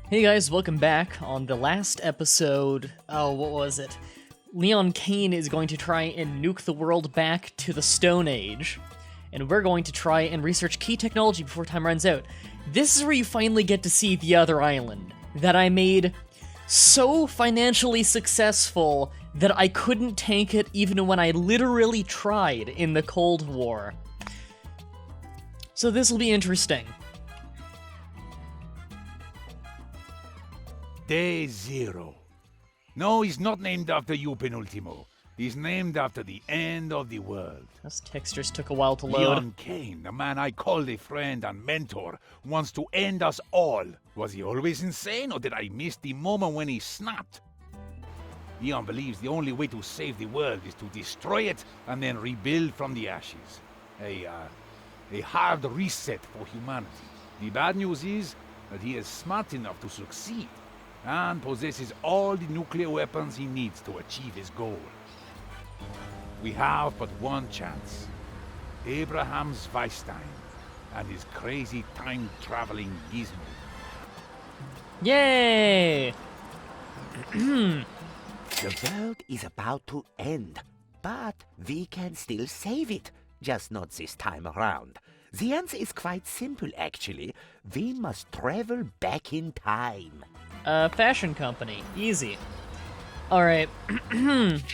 Hey guys, welcome back. On the last episode, what was it? Leon Kane is going to try and nuke the world back to the Stone Age, and we're going to try and research key technology before time runs out. This is where you finally get to see the other island, that I made so financially successful that I couldn't tank it even when I literally tried in the Cold War. So this will be interesting. Day Zero. No, he's not named after you, Penultimo. He's named after the end of the world. Those textures took a while to load. Leon Kane, the man I called a friend and mentor, wants to end us all. Was he always insane, or did I miss the moment when he snapped? Leon believes the only way to save the world is to destroy it and then rebuild from the ashes. A hard reset for humanity. The bad news is that he is smart enough to succeed and possesses all the nuclear weapons he needs to achieve his goal. We have but one chance. Abraham Zweistein and his crazy time-traveling gizmo. Yay! The world is about to end, but we can still save it. Just not this time around. The answer is quite simple, actually. We must travel back in time. Fashion company. Easy. Alright,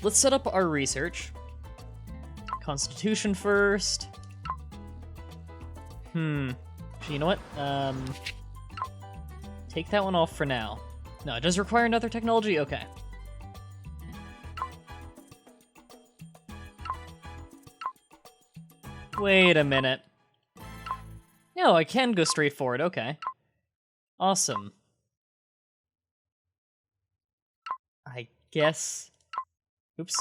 let's set up our research. Constitution first. You know what? Take that one off for now. No, it does require another technology? Okay. Wait a minute. No, I can go straight forward, okay. Awesome. I guess... Oops.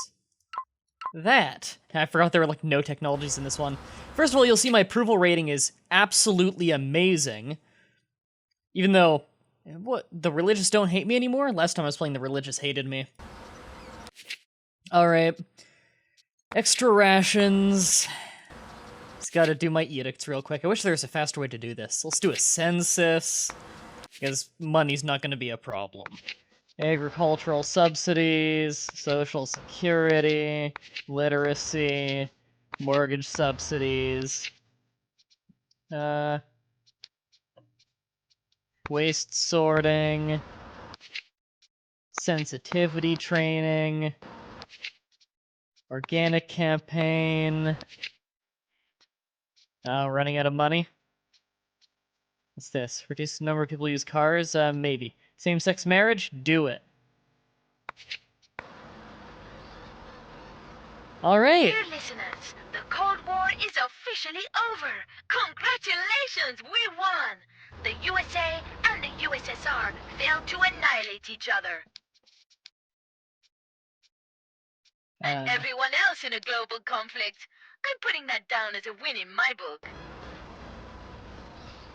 That. I forgot there were, like, no technologies in this one. First of all, you'll see my approval rating is absolutely amazing. Even though... What? The religious don't hate me anymore? Last time I was playing, the religious hated me. Alright. Extra rations... Just gotta do my edicts real quick. I wish there was a faster way to do this. Let's do a census, because money's not gonna be a problem. Agricultural subsidies, social security, literacy, mortgage subsidies, waste sorting, sensitivity training, organic campaign. Running out of money? What's this? Reduce the number of people who use cars? Maybe. Same-sex marriage? Do it. Alright! Dear listeners, the Cold War is officially over! Congratulations, we won! The USA and the USSR failed to annihilate each other. And everyone else in a global conflict. I'm putting that down as a win in my book.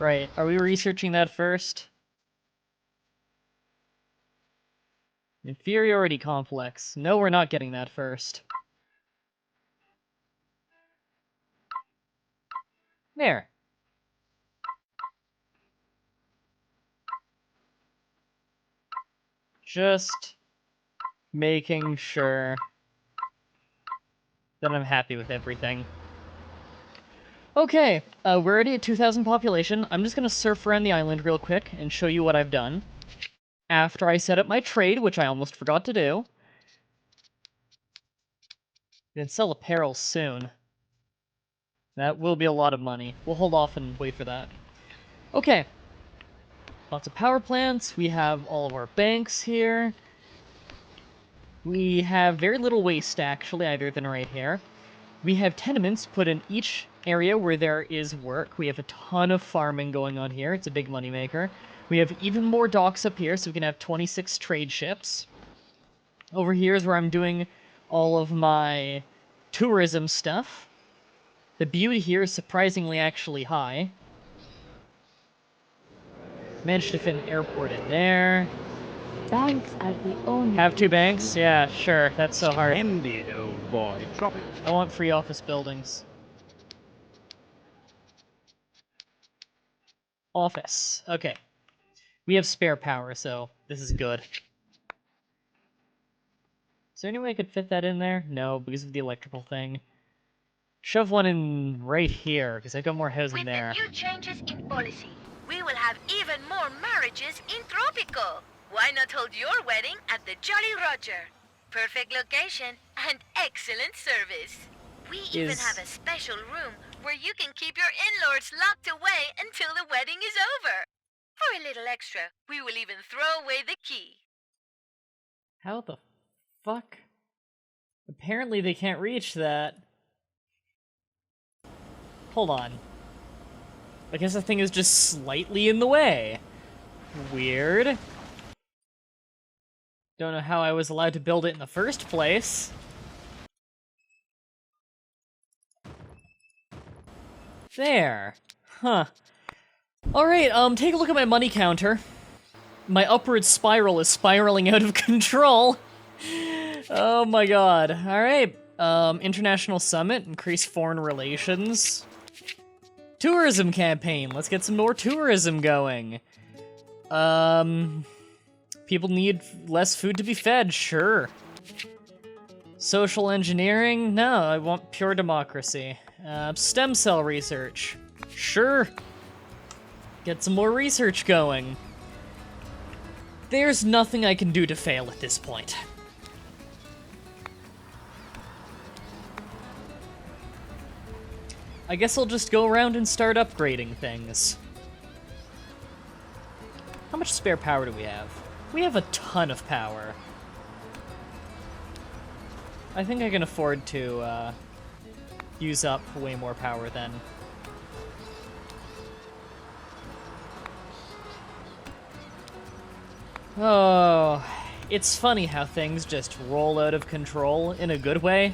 Right, are we researching that first? Inferiority complex. No, we're not getting that first. There. Just making sure that I'm happy with everything. Okay, we're already at 2,000 population. I'm just gonna surf around the island real quick and show you what I've done. After I set up my trade, which I almost forgot to do. I can sell apparel soon. That will be a lot of money. We'll hold off and wait for that. Okay. Lots of power plants. We have all of our banks here. We have very little waste, actually, other than right here. We have tenements put in each area where there is work. We have a ton of farming going on here. It's a big moneymaker. We have even more docks up here, so we can have 26 trade ships. Over here is where I'm doing all of my tourism stuff. The beauty here is surprisingly actually high. Managed to fit an airport in there. Banks are the only... Have two banks? Yeah, sure. That's so hard. Splendid, old boy. Tropico. I want free office buildings. Office. Okay. We have spare power, so this is good. Is there any way I could fit that in there? No, because of the electrical thing. Shove one in right here, because I've got more housing With there. the new changes in policy, we will have even more marriages in Tropico. Why not hold your wedding at the Jolly Roger? Perfect location and excellent service. We even have a special room where you can keep your in-laws locked away until the wedding is over. For a little extra, we will even throw away the key. How the fuck? Apparently they can't reach that. Hold on. I guess the thing is just slightly in the way. Weird. Don't know how I was allowed to build it in the first place. There. Huh. Alright, take a look at my money counter. My upward spiral is spiraling out of control. Oh my god. Alright. International Summit, increase foreign relations. Tourism campaign, let's get some more tourism going. People need less food to be fed, sure. Social engineering, no, I want pure democracy. Stem cell research, sure. Get some more research going. There's nothing I can do to fail at this point. I guess I'll just go around and start upgrading things. How much spare power do we have? We have a ton of power. I think I can afford to use up way more power then. Oh, it's funny how things just roll out of control in a good way.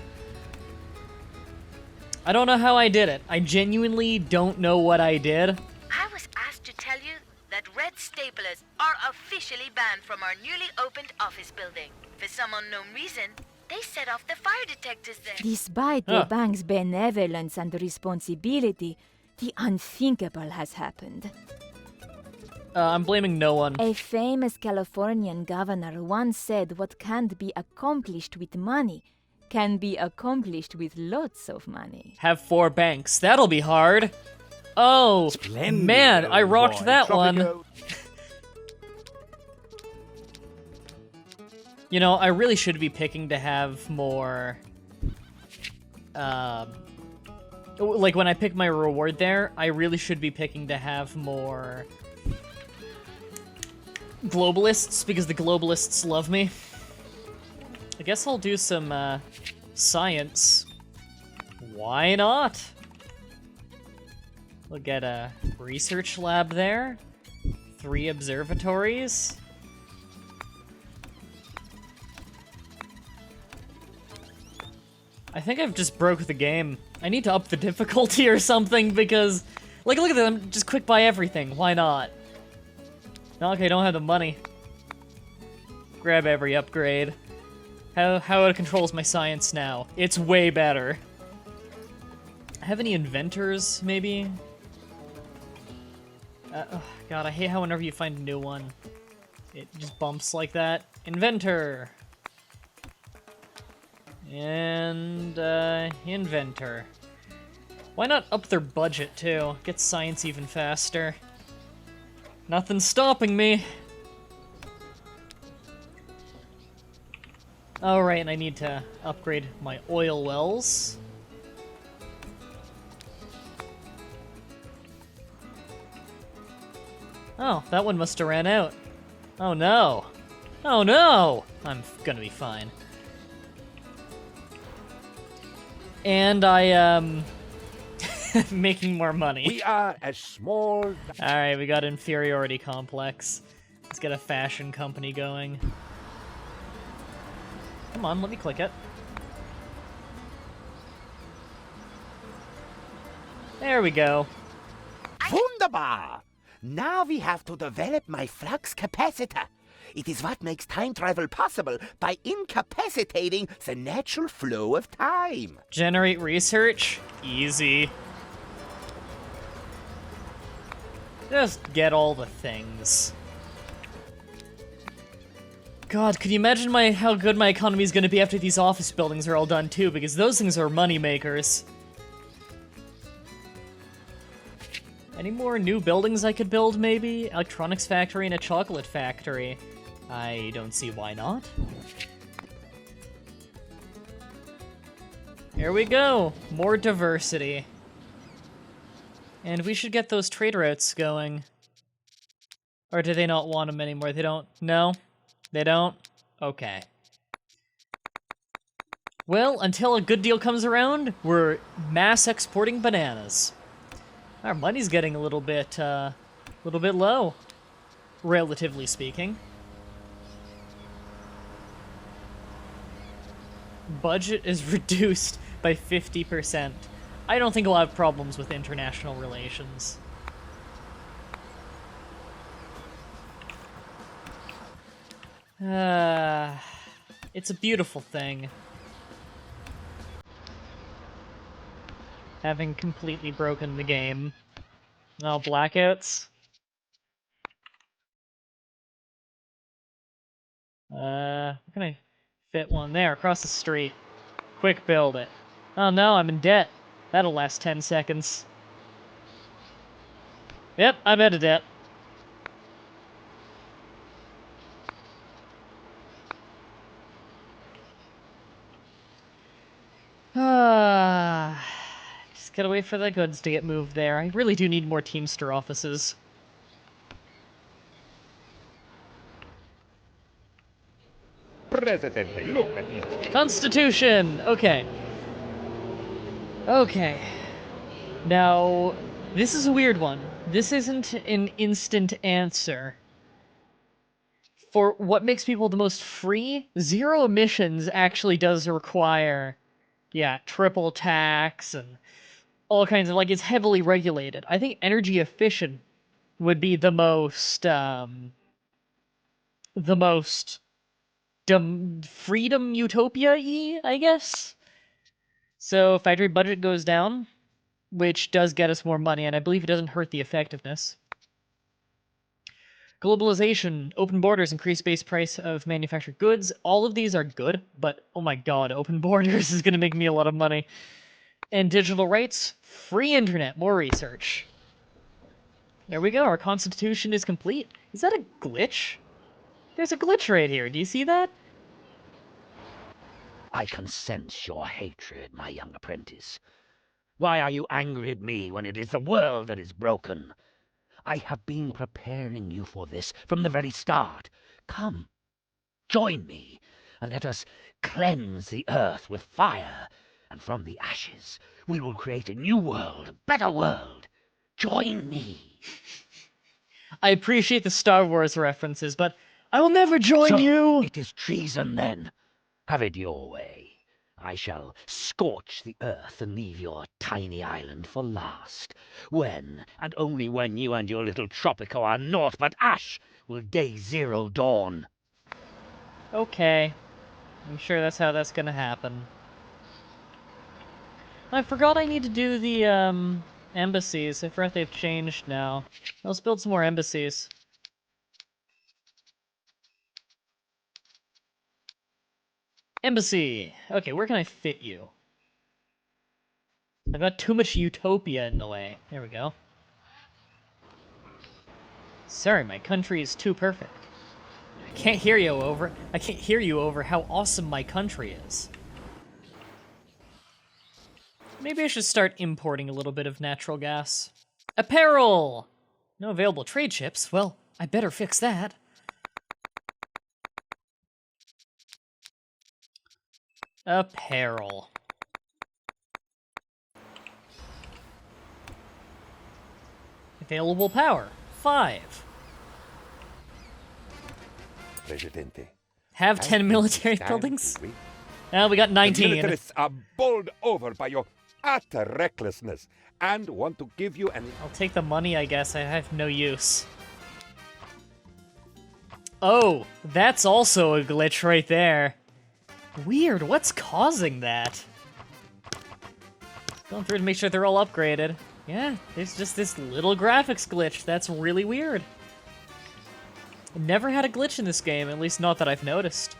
I don't know how I did it. I genuinely don't know what I did. I was asked to tell you that red staplers are officially banned from our newly opened office building. For some unknown reason, they set off the fire detectors there. Despite the bank's benevolence and responsibility, the unthinkable has happened. I'm blaming no one. A famous Californian governor once said what can't be accomplished with money can be accomplished with lots of money. Have 4 banks. That'll be hard. Oh, Splendid, man, I old rocked boy. that one. Tropico. You know, I really should be picking to have more... like, when I pick my reward there, I really should be picking to have more... globalists, because the globalists love me. I guess I'll do some, science. Why not? We'll get a research lab there. 3 observatories. I think I've just broke the game. I need to up the difficulty or something because... Like, look at them, just quick buy everything. Why not? Okay, don't have the money. Grab every upgrade. How it controls my science now. It's way better. Have any inventors, maybe? Oh, God, I hate how whenever you find a new one, it just bumps like that. Inventor! And, inventor. Why not up their budget, too? Get science even faster. Nothing's stopping me! Alright, and I need to upgrade my oil wells. Oh, that one must have ran out. Oh no! Oh no! I'm gonna be fine. And I am making more money. We are as small. Alright, we got inferiority complex. Let's get a fashion company going. Come on, let me click it. There we go. Wunderbar! Now we have to develop my flux capacitor. It is what makes time travel possible by incapacitating the natural flow of time. Generate research? Easy. Just get all the things. God, could you imagine how good my economy is going to be after these office buildings are all done too? Because those things are money makers. Any more new buildings I could build, maybe? Electronics factory and a chocolate factory. I don't see why not. Here we go! More diversity. And we should get those trade routes going. Or do they not want them anymore? They don't? No? They don't? Okay. Well, until a good deal comes around, we're mass exporting bananas. Our money's getting a little bit low, relatively speaking. Budget is reduced by 50%. I don't think we'll have problems with international relations. It's a beautiful thing. Having completely broken the game. Oh, blackouts? Where can I fit one there, across the street? Quick, build it. Oh no, I'm in debt. That'll last 10 seconds. Yep, I'm out of debt. Just gotta wait for the goods to get moved there. I really do need more Teamster offices. Presidente, look at me. Constitution! Okay. Okay. Now, this is a weird one. This isn't an instant answer. For what makes people the most free, zero emissions actually does require, yeah, triple tax and all kinds of, like, it's heavily regulated. I think energy efficient would be the most freedom utopia-y, I guess? So, factory budget goes down, which does get us more money, and I believe it doesn't hurt the effectiveness. Globalization, open borders, increased base price of manufactured goods. All of these are good, but oh my god, open borders is going to make me a lot of money. And digital rights, free internet, more research. There we go, our constitution is complete. Is that a glitch? There's a glitch right here, do you see that? I can sense your hatred, my young apprentice. Why are you angry at me when it is the world that is broken? I have been preparing you for this from the very start. Come, join me, and let us cleanse the earth with fire, and from the ashes we will create a new world, a better world. Join me. I appreciate the Star Wars references, but I will never join you! It is treason, then. Have it your way. I shall scorch the earth and leave your tiny island for last. When, and only when, you and your little Tropico are naught but ash, will day zero dawn. Okay. I'm sure that's how that's gonna happen. I forgot I need to do the, embassies. I forgot they've changed now. Let's build some more embassies. Embassy! Okay, where can I fit you? I've got too much utopia in the way. There we go. Sorry, my country is too perfect. I can't hear you over how awesome my country is. Maybe I should start importing a little bit of natural gas. Apparel! No available trade ships. Well, I better fix that. Apparel. Available power, 5. Presidente. Have 10 military buildings? Now we got The 19. militarists are bowled over by your utter recklessness and want to give you an... I'll take the money, I guess. I have no use. Oh, that's also a glitch right there. Weird, what's causing that? Going through to make sure they're all upgraded. Yeah, there's just this little graphics glitch. That's really weird. Never had a glitch in this game, at least not that I've noticed.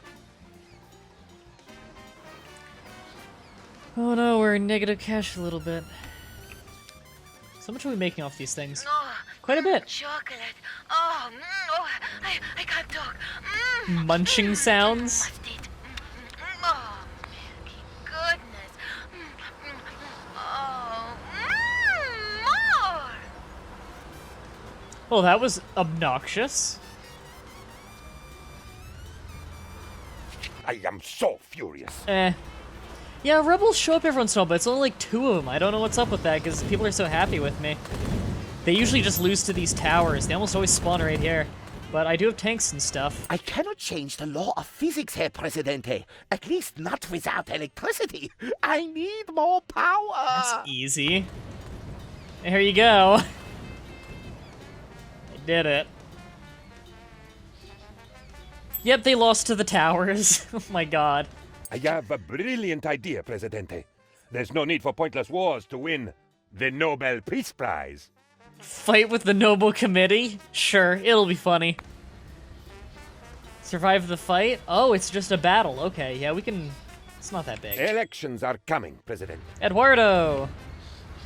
Oh no, we're in negative cash a little bit. So much are we making off these things? Oh, Quite a bit. chocolate. Oh, I can't talk. Munching sounds. Must eat. Oh, milky goodness. Oh, more. Well, that was obnoxious. I am so furious. Yeah, rebels show up every once in a while, but it's only like 2 of them. I don't know what's up with that, because people are so happy with me. They usually just lose to these towers. They almost always spawn right here. But I do have tanks and stuff. I cannot change the law of physics, Herr Presidente. At least not without electricity. I need more power. That's easy. Here you go. I did it. Yep, they lost to the towers. Oh my god. I have a brilliant idea, Presidente. There's no need for pointless wars to win the Nobel Peace Prize. Fight with the Nobel Committee? Sure, it'll be funny. Survive the fight? Oh, it's just a battle. Okay, yeah, we can... It's not that big. Elections are coming, President. Eduardo!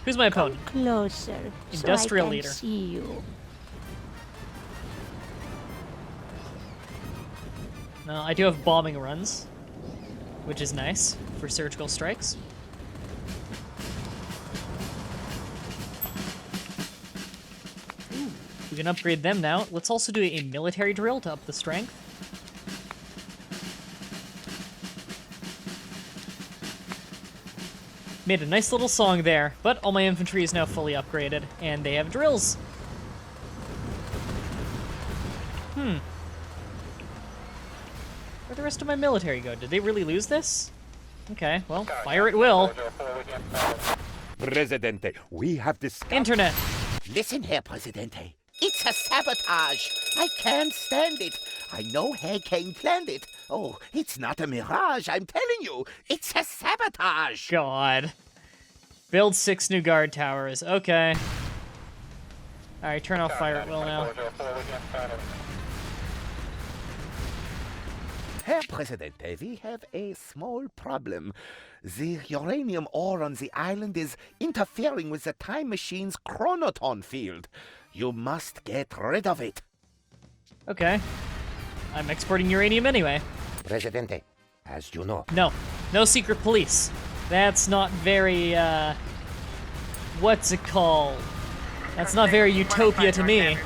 Who's my opponent? Closer, Industrial so I can leader. see you. No, I do have bombing runs, which is nice for surgical strikes. Ooh, we can upgrade them now. Let's also do a military drill to up the strength. Made a nice little song there, but all my infantry is now fully upgraded, and they have drills. Where'd the rest of my military go? Did they really lose this? Okay, well, fire at will. Presidente, we have discovered... Internet! Listen, Herr Presidente. It's a sabotage. I can't stand it. I know Herr Kane planned it. Oh, it's not a mirage, I'm telling you. It's a sabotage. God. Build 6 new guard towers. Okay. Alright, turn off fire at will now. Herr Presidente, we have a small problem. The uranium ore on the island is interfering with the time machine's chronoton field. You must get rid of it. Okay. I'm exporting uranium anyway. Presidente, as you know, No. No secret police. That's not very, what's it called? That's not very utopia to me.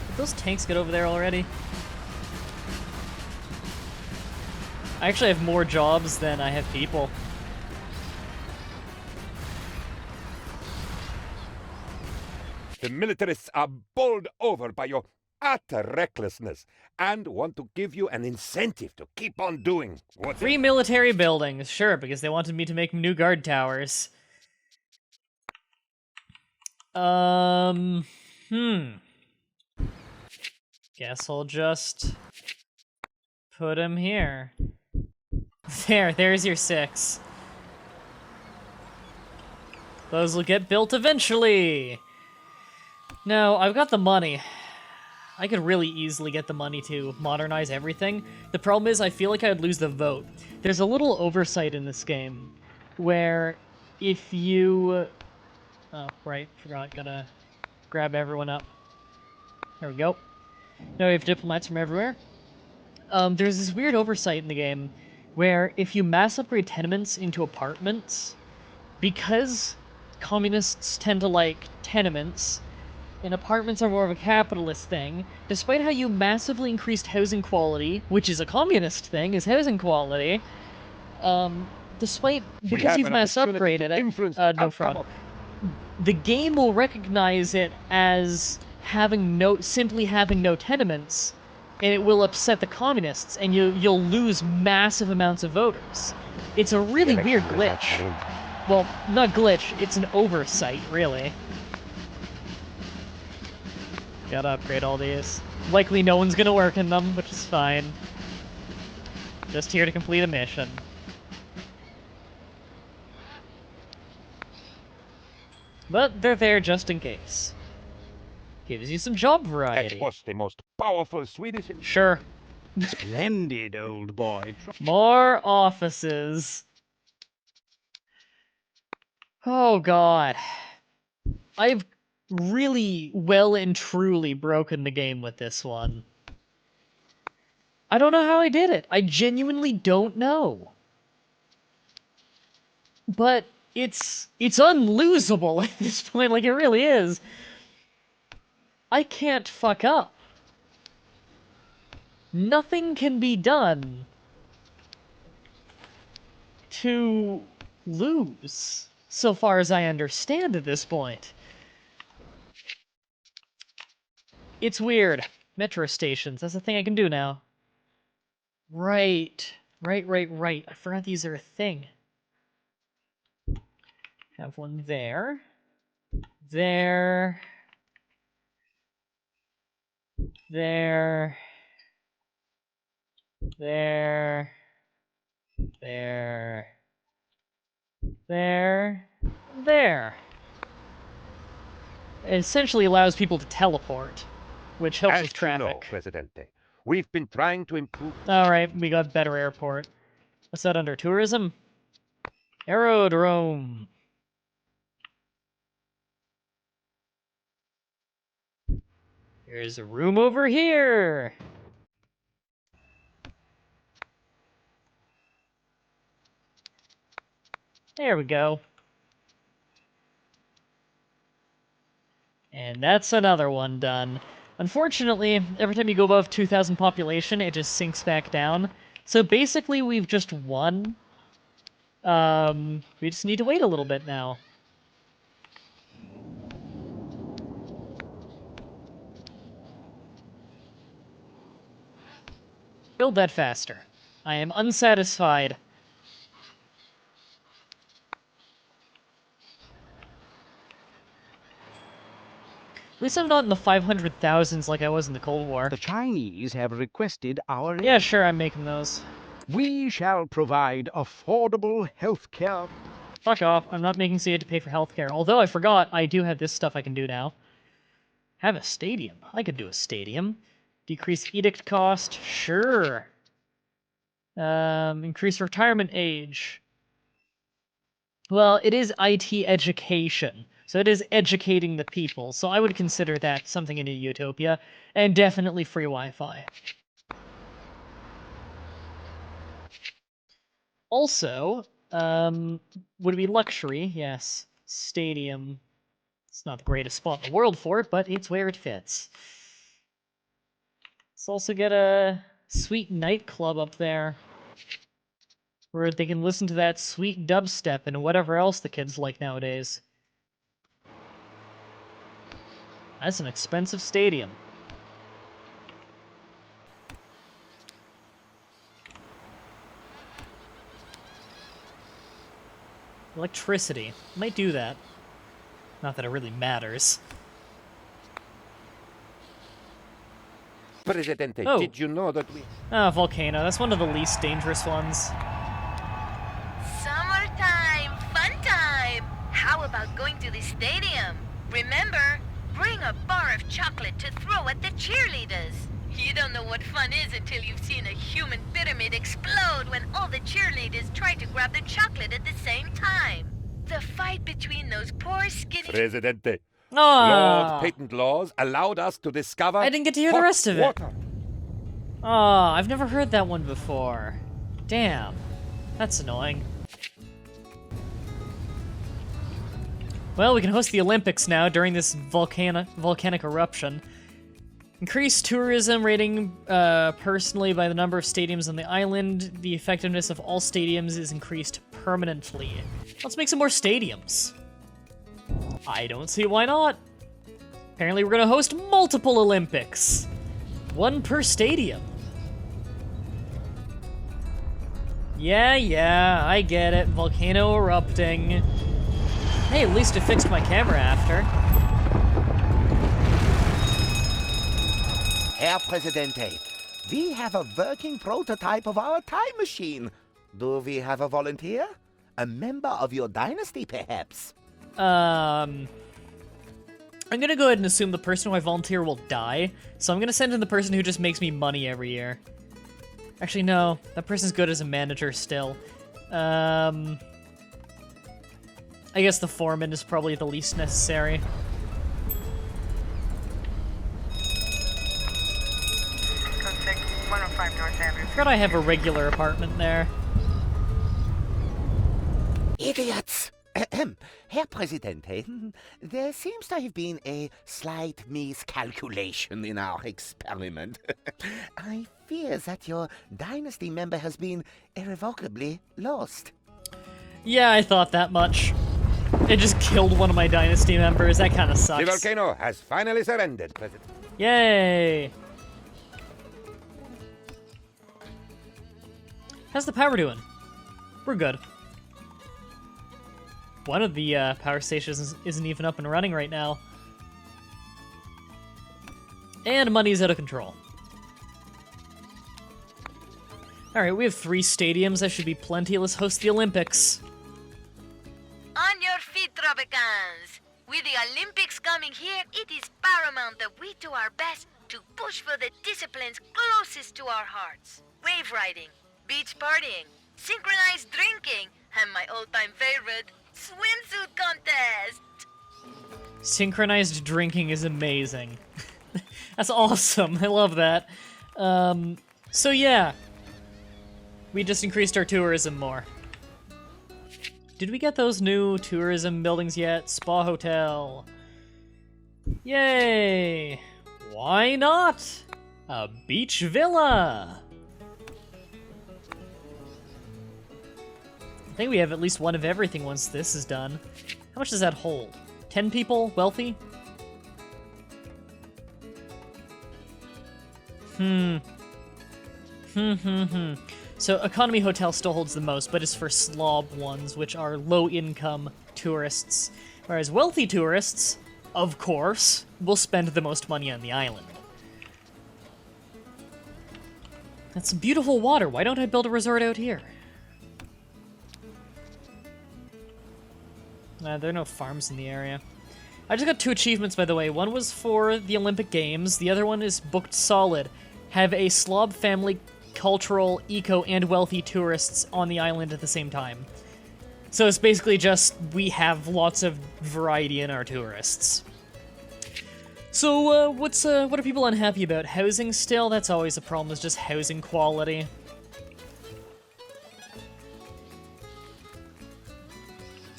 Did those tanks get over there already? I actually have more jobs than I have people. The militarists are bowled over by your utter recklessness and want to give you an incentive to keep on doing what 3 military buildings, sure, because they wanted me to make new guard towers. Guess I'll just put him here. There's your 6. Those will get built eventually. No, I've got the money. I could really easily get the money to modernize everything. The problem is I feel like I'd lose the vote. There's a little oversight in this game where if you... Oh, right, forgot, gotta grab everyone up. There we go. Now we have diplomats from everywhere. There's this weird oversight in the game where if you mass upgrade tenements into apartments, because communists tend to like tenements, and apartments are more of a capitalist thing, despite how you massively increased housing quality, which is a communist thing, is housing quality, because you've mass upgraded it, no fraud, the game will recognize it as simply having no tenements, and it will upset the communists, and you'll lose massive amounts of voters. It's a really weird glitch. Well, not glitch, it's an oversight, really. Gotta upgrade all these. Likely no one's gonna work in them, which is fine. Just here to complete a mission. But they're there just in case. Gives you some job That variety. was the most powerful Swedish... Sure. Splendid, old boy. More offices. Oh god. I've really well and truly broken the game with this one. I don't know how I did it. I genuinely don't know. But it's unlosable at this point, like it really is. I can't fuck up. Nothing can be done to lose, so far as I understand at this point. It's weird. Metro stations, that's a thing I can do now. Right. Right. I forgot these are a thing. Have one there. There. There. There. There. There. There. It essentially allows people to teleport, which helps As with you know, traffic. Presidente, we've been trying to improve... Alright, we got better airport. What's that under? Tourism? Aerodrome. There's a room over here. There we go. And that's another one done. Unfortunately, every time you go above 2,000 population, it just sinks back down. So basically, we've just won. We just need to wait a little bit now. Build that faster. I am unsatisfied. At least I'm not in the 500,000s like I was in the Cold War. The Chinese have requested our aid. Yeah, sure, I'm making those. We shall provide affordable health care. Fuck off, I'm not making so you have to pay for healthcare. Although I forgot, I do have this stuff I can do now. Have a stadium. I could do a stadium. Decrease edict cost. Sure. Increase retirement age. Well, it is IT education. So it is educating the people. So I would consider that something in a utopia. And definitely free Wi-Fi. Also, would it be luxury? Yes. Stadium. It's not the greatest spot in the world for it, but it's where it fits. Let's also get a sweet nightclub up there, where they can listen to that sweet dubstep and whatever else the kids like nowadays. That's an expensive stadium. Electricity. Might do that. Not that it really matters. Presidente, Oh. did you know that we... Ah, Volcano. That's one of the least dangerous ones. Summertime, fun time! How about going to the stadium? Remember, bring a bar of chocolate to throw at the cheerleaders. You don't know what fun is until you've seen a human pyramid explode when all the cheerleaders try to grab the chocolate at the same time. The fight between those poor skinny... Presidente, Ah, flawed patent laws allowed us to discover... I didn't get to hear the hot rest of it. water. Ah, I've never heard that one before. Damn. That's annoying. Well, we can host the Olympics now during this volcanic eruption. Increase tourism rating personally by the number of stadiums on the island. The effectiveness of all stadiums is increased permanently. Let's make some more stadiums. I don't see why not. Apparently we're gonna host multiple Olympics. One per stadium. Yeah, I get it. Volcano erupting. Hey, at least it fixed my camera after. Herr Presidente, we have a working prototype of our time machine. Do we have a volunteer? A member of your dynasty, perhaps? I'm gonna go ahead and assume the person who I volunteer will die, so I'm gonna send in the person who just makes me money every year. Actually, no, that person's good as a manager still. I guess the foreman is probably the least necessary. I forgot I have a regular apartment there. Idiots! Ahem. Herr Presidente, there seems to have been a slight miscalculation in our experiment. I fear that your dynasty member has been irrevocably lost. Yeah, I thought that much. It just killed one of my dynasty members. That kind of sucks. The volcano has finally surrendered, President. Yay! How's the power doing? We're good. One of the power stations isn't even up and running right now. And money's out of control. Alright, we have 3 stadiums. That should be plenty. Let's host the Olympics. On your feet, Tropicans! With the Olympics coming here, it is paramount that we do our best to push for the disciplines closest to our hearts. Wave riding, beach partying, synchronized drinking, and my all-time favorite, swimsuit contest! Synchronized drinking is amazing. That's awesome. I love that. So yeah. We just increased our tourism more. Did we get those new tourism buildings yet? Spa hotel. Yay! Why not? A beach villa! I think we have at least one of everything once this is done. How much does that hold? 10 people? Wealthy? So economy hotel still holds the most, but it's for slob ones, which are low-income tourists. Whereas wealthy tourists, of course, will spend the most money on the island. That's beautiful water. Why don't I build a resort out here? There are no farms in the area. I just got 2 achievements, by the way. One was for the Olympic Games. The other one is booked solid. Have a slob family, cultural, eco, and wealthy tourists on the island at the same time. So it's basically just, we have lots of variety in our tourists. So, what are people unhappy about? Housing still? That's always a problem, is just housing quality.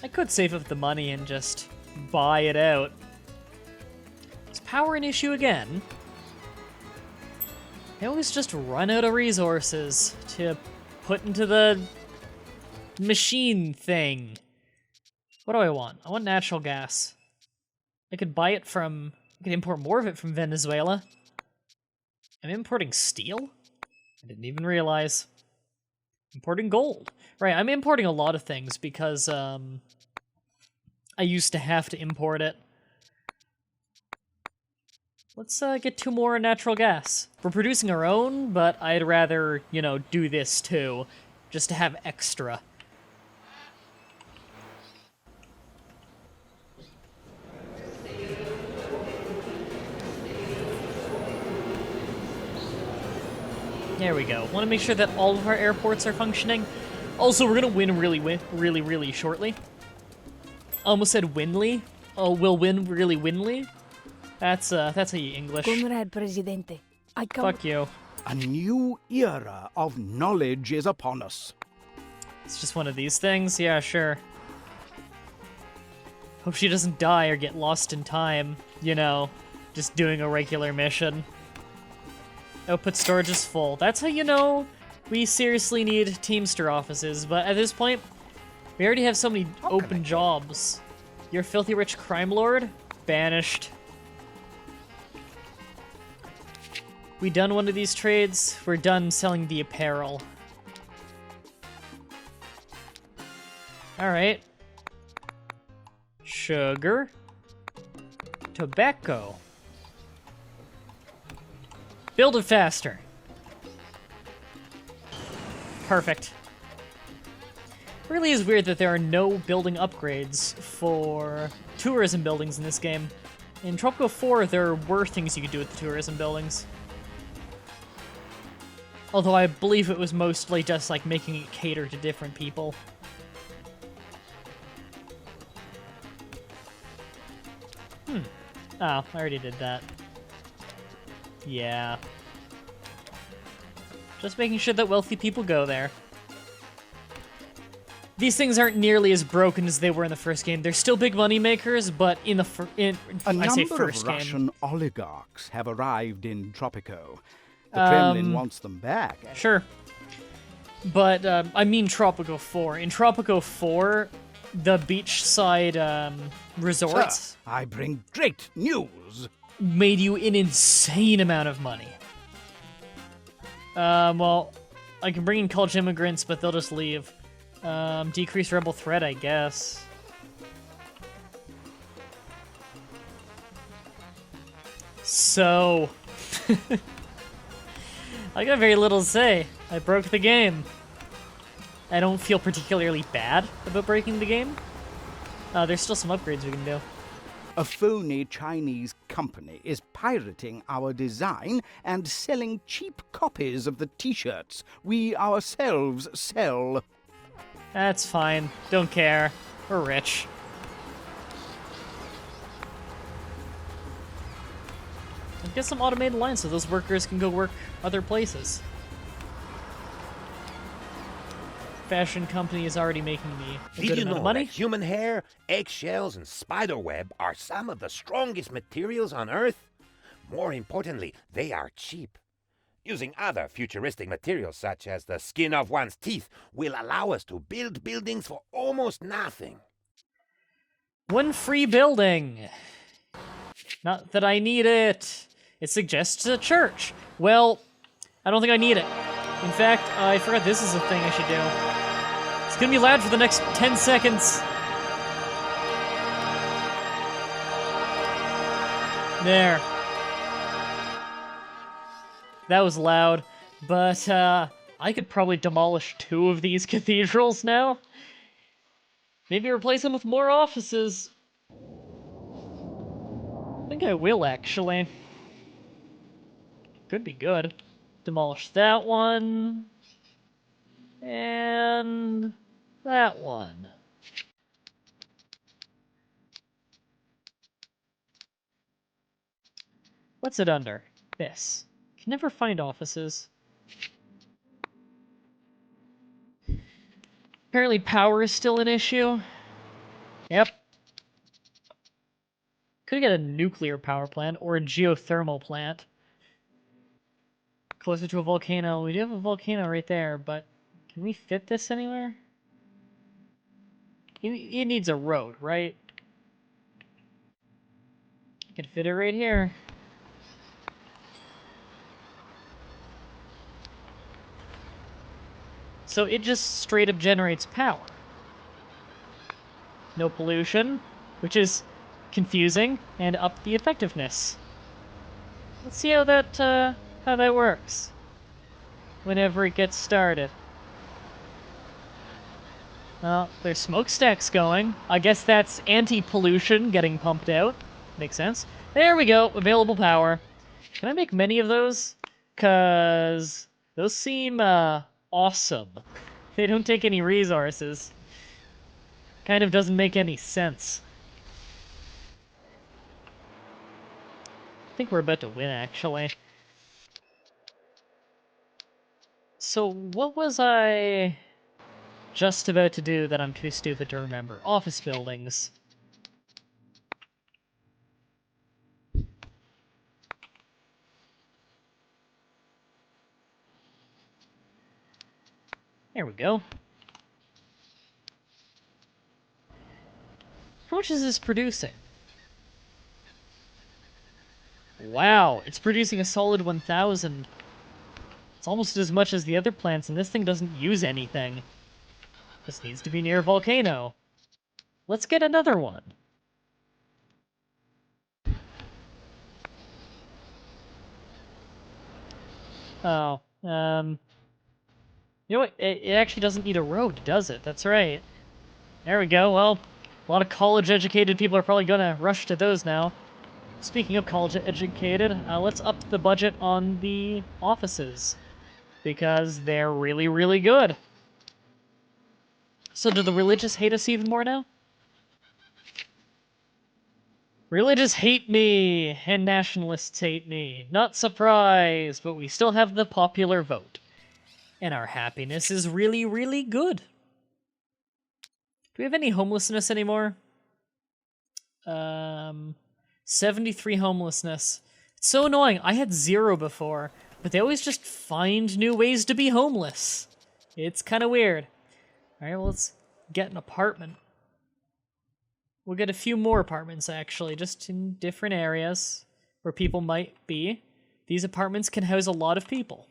I could save up the money and just buy it out. Is power an issue again? I always just run out of resources to put into the machine thing. What do I want? I want natural gas. I could buy it from... I could import more of it from Venezuela. I'm importing steel? I didn't even realize. Importing gold. Right, I'm importing a lot of things because, I used to have to import it. Let's get 2 more natural gas. We're producing our own, but I'd rather, you know, do this too, just to have extra. There we go. Want to make sure that all of our airports are functioning. Also, we're gonna win really shortly. Almost said winly. Oh, we'll win really winly. That's how you English. Comrade Presidente, I come... Fuck you. A new era of knowledge is upon us. It's just one of these things? Yeah, sure. Hope she doesn't die or get lost in time. You know, just doing a regular mission. Output storage is full. That's how you know we seriously need Teamster offices, but at this point, we already have so many open jobs. You're a filthy rich crime lord? Banished. We done one of these trades? We're done selling the apparel. Alright. Sugar. Tobacco. Build it faster. Perfect. really is weird that there are no building upgrades for tourism buildings in this game. In Tropico 4, there were things you could do with the tourism buildings. Although I believe it was mostly just like making it cater to different people. Oh, I already did that. Yeah. Just making sure that wealthy people go there. These things aren't nearly as broken as they were in the first game. They're still big money makers, but in the A number of first game. Russian oligarchs have arrived in Tropico. The Kremlin wants them back. Sure. But, I mean Tropico 4. In Tropico 4, the beachside resorts Sir, I bring great news. made you an insane amount of money. Well, I can bring in college immigrants, but they'll just leave. Decrease rebel threat, I guess. So... I got very little to say. I broke the game. I don't feel particularly bad about breaking the game. There's still some upgrades we can do. A phony Chinese company is pirating our design and selling cheap copies of the t-shirts we ourselves sell. That's fine. Don't care. We're rich. And get some automated lines so those workers can go work other places. Fashion company is already making me a Did good you amount know of money. that human hair, eggshells, and spiderweb are some of the strongest materials on Earth? More importantly, they are cheap. Using other futuristic materials such as the skin of one's teeth will allow us to build buildings for almost nothing. One free building. Not that I need it. It suggests a church. Well, I don't think I need it. In fact, I forgot this is a thing I should do. It's gonna be loud for the next 10 seconds. There. That was loud, but I could probably demolish 2 of these cathedrals now. Maybe replace them with more offices. I think I will, actually. Could be good. Demolish that one. And that one. What's it under? This. Can never find offices. Apparently power is still an issue. Yep. Could get a nuclear power plant or a geothermal plant. Closer to a volcano. We do have a volcano right there, but can we fit this anywhere? It needs a road, right? I can fit it right here. So it just straight up generates power. No pollution, which is confusing, and up the effectiveness. Let's see how that works. Whenever it gets started. Well, there's smokestacks going. I guess that's anti-pollution getting pumped out. Makes sense. There we go, available power. Can I make many of those? 'Cause those seem, awesome. They don't take any resources. Kind of doesn't make any sense. I think we're about to win, actually. So, what was I just about to do that I'm too stupid to remember? Office buildings. There we go. How much is this producing? Wow, it's producing a solid 1,000. It's almost as much as the other plants, and this thing doesn't use anything. This needs to be near a volcano. Let's get another one. Oh, You know what? It actually doesn't need a road, does it? That's right. There we go. Well, a lot of college-educated people are probably gonna rush to those now. Speaking of college-educated, let's up the budget on the offices. Because they're really, really good. So do the religious hate us even more now? Religious hate me, and nationalists hate me. Not surprised, but we still have the popular vote. And our happiness is really, really good. Do we have any homelessness anymore? 73 homelessness. It's so annoying. I had 0 before, but they always just find new ways to be homeless. It's kind of weird. Alright, well, let's get an apartment. We'll get a few more apartments, actually, just in different areas where people might be. These apartments can house a lot of people.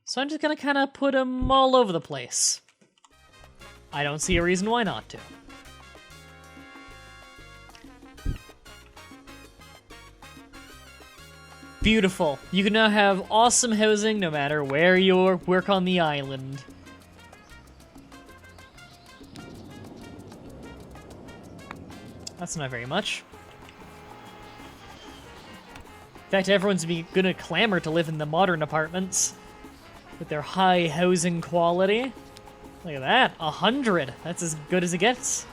So I'm just gonna kind of put them all over the place. I don't see a reason why not to. Beautiful. You can now have awesome housing no matter where you work on the island. That's not very much. In fact, everyone's gonna clamor to live in the modern apartments with their high housing quality. Look at that, 100. That's as good as it gets.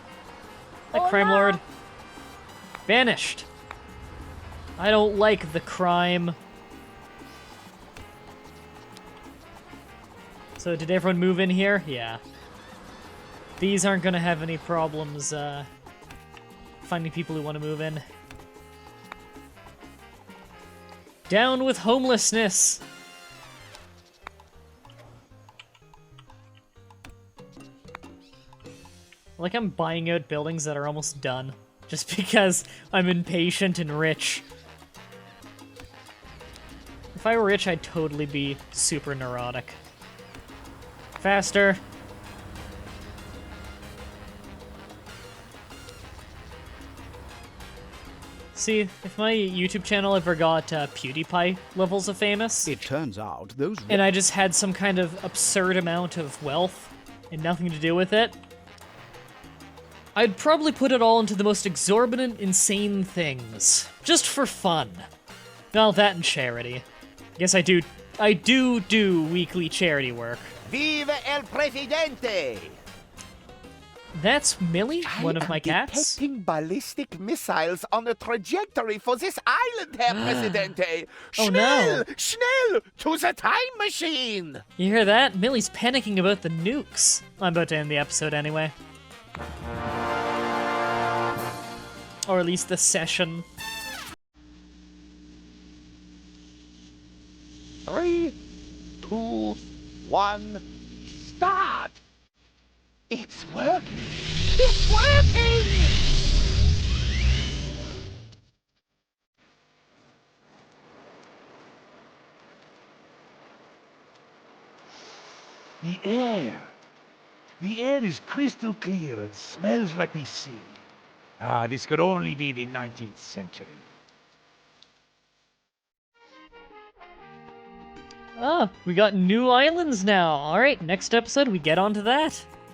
That crime lord vanished. I don't like the crime. So did everyone move in here? Yeah. These aren't gonna have any problems finding people who want to move in. Down with homelessness! Like I'm buying out buildings that are almost done, just because I'm impatient and rich. If I were rich, I'd totally be super neurotic. Faster! See, if my YouTube channel ever got PewDiePie levels of famous, It turns out those... and I just had some kind of absurd amount of wealth and nothing to do with it, I'd probably put it all into the most exorbitant, insane things. Just for fun. Well, that and charity. I guess I do weekly charity work. Viva el Presidente! That's Millie, one of my cats. Detecting ballistic missiles on a trajectory for this island, Herr Presidente. Oh, Schnell! no. Schnell! To the time machine! You hear that? Millie's panicking about the nukes. I'm about to end the episode anyway. Or at least the session. 3, 2, 1, start! It's working! It's working! The air. The air is crystal clear and smells like the sea. Ah, this could only be the 19th century. Ah, we got new islands now. Alright, next episode we get onto that.